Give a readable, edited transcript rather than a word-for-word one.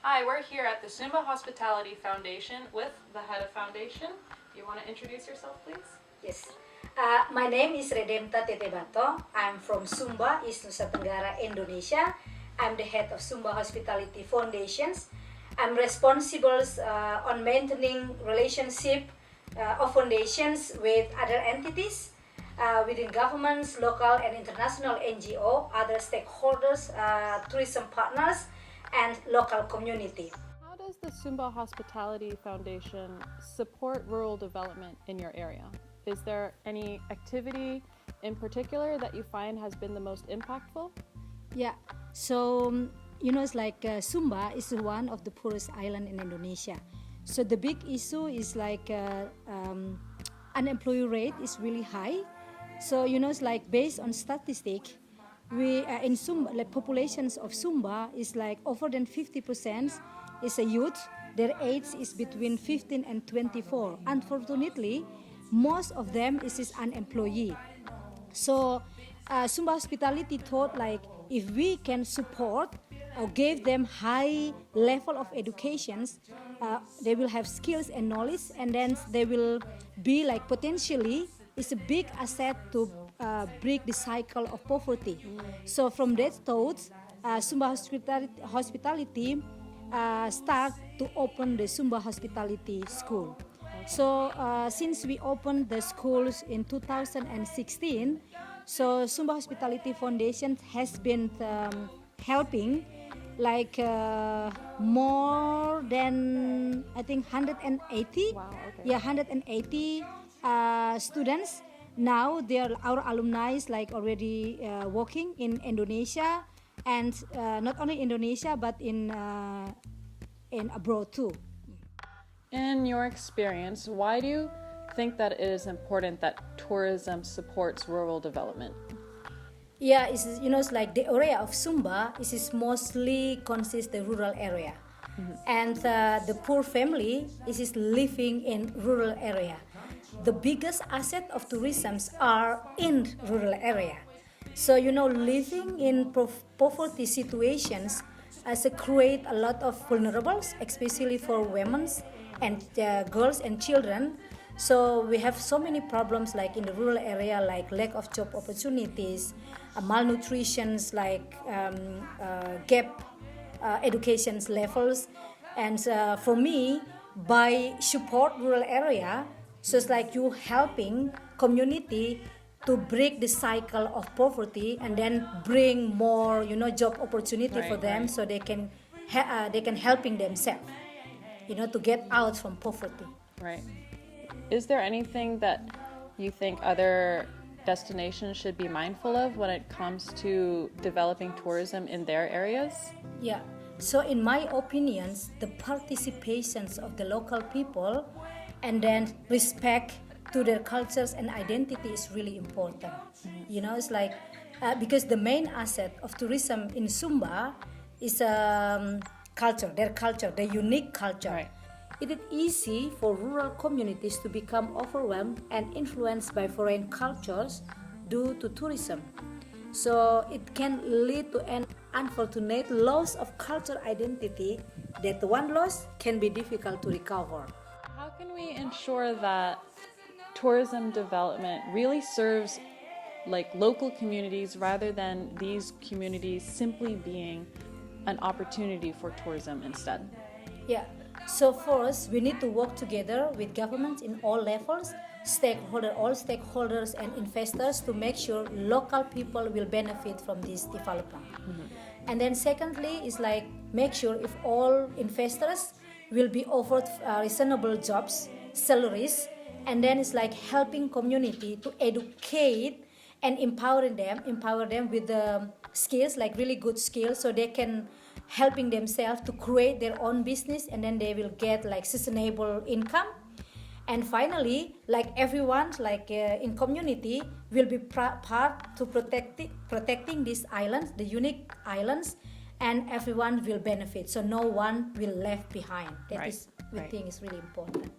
Hi, we're here at the Sumba Hospitality Foundation with the head of foundation. Do you want to introduce yourself, please? Yes. My name is Redempta. I'm from Sumba, East Nusa Tenggara, Indonesia. I'm the head of Sumba Hospitality Foundations. I'm responsible on maintaining relationship of foundations with other entities within governments, local and international NGO, other stakeholders, tourism partners, and local community. How does the Sumba Hospitality Foundation support rural development in your area? Is there any activity in particular that you find has been the most impactful? Yeah, so it's like Sumba is one of the poorest island in Indonesia. So the big issue is like unemployed rate is really high. So it's like based on statistic, we in Sumba, like populations of Sumba is like over than 50% is a youth. Their age is between 15 and 24. Unfortunately, most of them is unemployed. So Sumba Hospitality thought like if we can support or give them high level of educations, they will have skills and knowledge, and then they will be like potentially is a big asset to break the cycle of poverty. So from that thought, Sumba Hospitality start to open the Sumba Hospitality School. So since we opened the schools in 2016, so Sumba Hospitality Foundation has been helping like more than I think 180. Wow, okay. Yeah, 180 students. Now our alumni is like already working in Indonesia, and not only Indonesia but in abroad too. In your experience, why do you think that it is important that tourism supports rural development? Yeah, it's like the area of Sumba is mostly consists the rural area, and the poor family is living in rural area. The biggest asset of tourism are in rural area. So living in poverty situations as create a lot of vulnerables, especially for women and girls and children. So we have so many problems like in the rural area, like lack of job opportunities, malnutrition, like gap education levels. And for me, by support rural area, so it's like you helping community to break the cycle of poverty and then bring more job opportunity for them, so they can helping themselves to get out from poverty. Right. Is there anything that you think other destinations should be mindful of when it comes to developing tourism in their areas? Yeah. So in my opinions, the participations of the local people and then respect to their cultures and identity is really important. It's like because the main asset of tourism in Sumba is culture, their unique culture. Right. It is easy for rural communities to become overwhelmed and influenced by foreign cultures due to tourism. So it can lead to an unfortunate loss of cultural identity that one loss can be difficult to recover. How can we ensure that tourism development really serves like local communities rather than these communities simply being an opportunity for tourism instead? Yeah. So first, we need to work together with governments in all levels, all stakeholders and investors to make sure local people will benefit from this development. And then secondly is like make sure if all investors will be offered reasonable jobs, salaries, and then it's like helping community to educate and empower them with the skills, like really good skills, so they can helping themselves to create their own business, and then they will get like sustainable income. And finally, like everyone, like in community, will be part to protecting these islands, the unique islands, and everyone will benefit. So no one will left behind. That is, we think is really important.